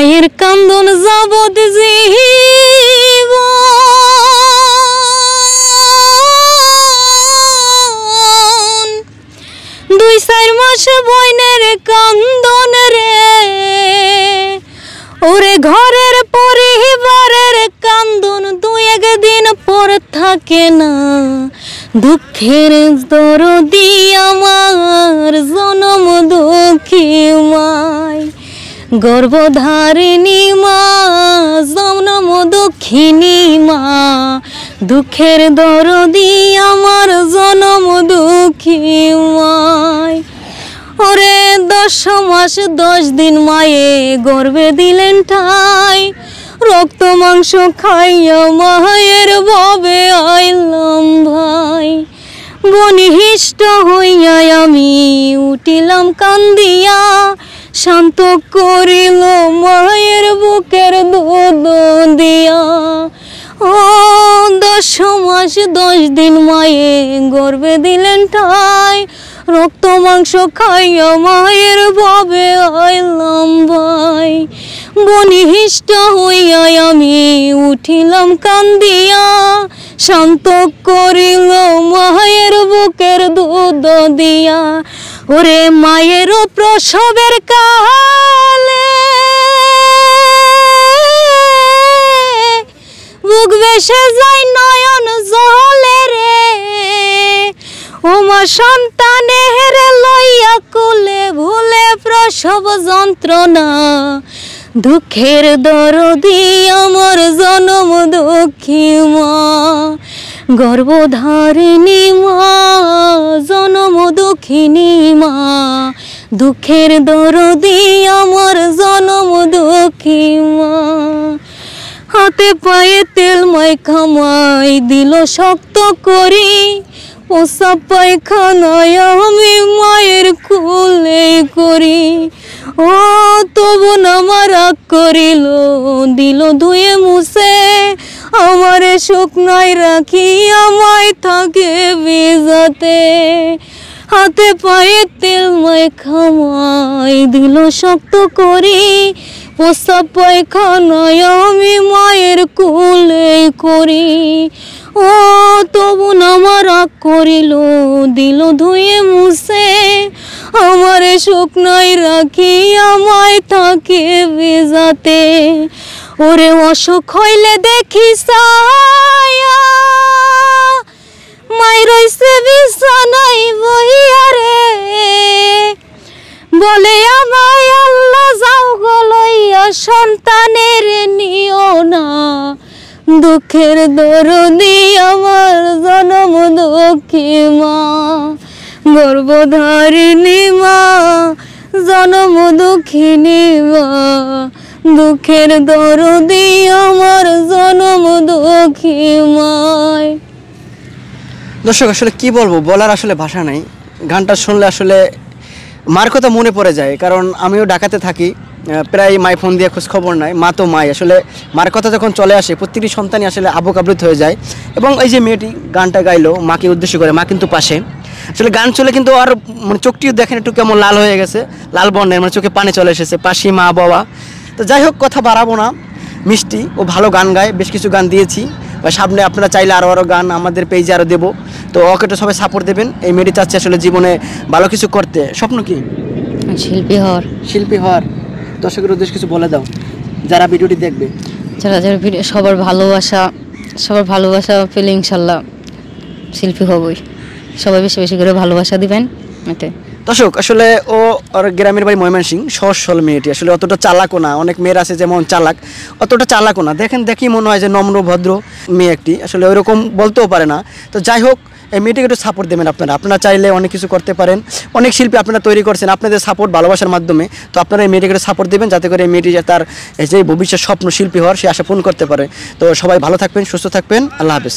মায়ের কান্দন যাবত জীবন, 2-4 মাস বইনের কান্দন রে, ওরে ঘরের পরিবারের কান্দন 2-1 দিন পর থাকে না। দুঃখের দরদি আমার জনম দুঃখী মায়, গর্ভধারিণী মা জনম দুঃখিনী মা, দুঃখের দরদি আমার জনম দুঃখী মায়। ওরে 10 মাস 10 দিন মায়ে গর্ভে দিলেন ঠাই, রক্ত মাংস খাইয়া মায়ের ভবে আইলাম ভাই। বনিহিষ্ট হইয়া আমি উঠিলাম কান্দিয়া, শান্ত করিল মায়ের বুকের দুধ দিয়া। ও 10 মাস 10 দিন মায়ে গর্ভে দিলেন ঠাই, রক্ত মাংস খাইয়া মায়ের ভবে আইলাম ভাই। বনিহিষ্ট হইয়া আমি উঠিলাম কান্দিয়া, শান্ত করিল মায়ের বুকের দুধ দিয়া। ওরে মায়ের প্রসবের কালে বুক ভেসে যায় নয়ন জলে রে, ও মা সন্তানের লইয়া কুলে ভুলে প্রসব যন্ত্রণা। দুঃখের দরদি আমার জনম দুঃখী মা, গর্ভধারিণী মা জনম দুঃখিনী মা, দুঃখের দরদি আমার জনম দুঃখী মা। হাতে পায়ে তেল মাইখা মাই দিল শক্ত করি, প্রস্রাব পায়খানায় আমি মায়ের কোলে করি। ও তবু আমার রাগ করিল, দিল ধুয়ে মুছে, আমারে শুকনায় রাখি আমায় থাকে ভিজাতে। হাতে পায়ে তেল মাইখা মাই দিল শক্ত করি, প্রস্রাব পায়খানায় আমি মায়ের কোলে করি। ও তবু আমার রাগ করিল, দিল ধুয়ে মুছে, আমারে শুকনায় রাখি আমায় থাকে ভেজাতে। ওরে অসুখ হইলে দেখি ছায়া, মাই রইছে বিছানায় বহিয়া রে, বলে আমায় আল্লাহ যাও গো লইয়া সন্তানের নিও না। দুঃখের দরদি আমার জনম দুঃখী মা, গর্ভধারিণী মা জনম দুঃখিনী মা, দুঃখের দরদি আমার জনম দুঃখী মায়। দর্শক আসলে কি বলবো, বলার আসলে ভাষা নাই। গানটা শুনলে আসলে মার কথা মনে পড়ে যায়, কারণ আমিও ঢাকাতে থাকি, প্রায় মাই ফোন দিয়ে খোঁজ খবর নাই। মা তো মাই, আসলে মার কথা যখন চলে আসে প্রতিটি সন্তানই আসলে আবুক আবৃত হয়ে যায়। এবং এই যে মেয়েটি গানটা গাইলো মাকে উদ্দেশ্য করে, মা কিন্তু পাশে। আসলে গান চলে কিন্তু আর মানে চোখটিও দেখেন একটু কেমন লাল হয়ে গেছে, লাল বর্ণের, মানে চোখে পানি চলে এসেছে, পাশি মা বাবা। তো যাই হোক, কথা বাড়াবো না। মিষ্টি ও ভালো গান গায়, বেশ কিছু গান দিয়েছি, সামনে আপনারা চাইলে আরও গান আমাদের পেজে আরও দেবো। তো ওকে তো সবাই সাপোর্ট দেবেন। এই মেয়েটি চাচ্ছে আসলে জীবনে ভালো কিছু করতে। স্বপ্ন কি? শিল্পী হওয়ার। শিল্পী হওয়ার। দর্শকের উদ্দেশ্যে কিছু বলে দাও যারা ভিডিওটি দেখবে। যারা ভিডিও, সবার ভালোবাসা পেলে ইনশাল্লাহ শিল্পী হবই। সবাই বেশি বেশি করে ভালোবাসা দিবেন। এতে দর্শক আসলে ওর গ্রামের বাড়ি ময়মনসিংহ, সহজ সরল মেয়েটি, আসলে অতটা চালাকও না। অনেক মেয়ের আছে যেমন চালাক, অতটা চালাকও না। দেখি মনে হয় যে নম্র ভদ্র মেয়ে একটি, আসলে ওইরকম বলতেও পারে না। তো যাই হোক, এই মেয়েটিকে একটু সাপোর্ট দেবেন আপনারা চাইলে অনেক কিছু করতে পারেন। অনেক শিল্পী আপনারা তৈরি করছেন আপনাদের সাপোর্ট ভালোবাসার মাধ্যমে। তো আপনারা এই মেয়েটিকে একটু সাপোর্ট দেবেন, যাতে করে এই মেয়েটি তার যে ভবিষ্যৎ স্বপ্ন শিল্পী হওয়ার সে আশা পূরণ করতে পারে। তো সবাই ভালো থাকবেন, সুস্থ থাকবেন, আল্লাহ হাফেজ।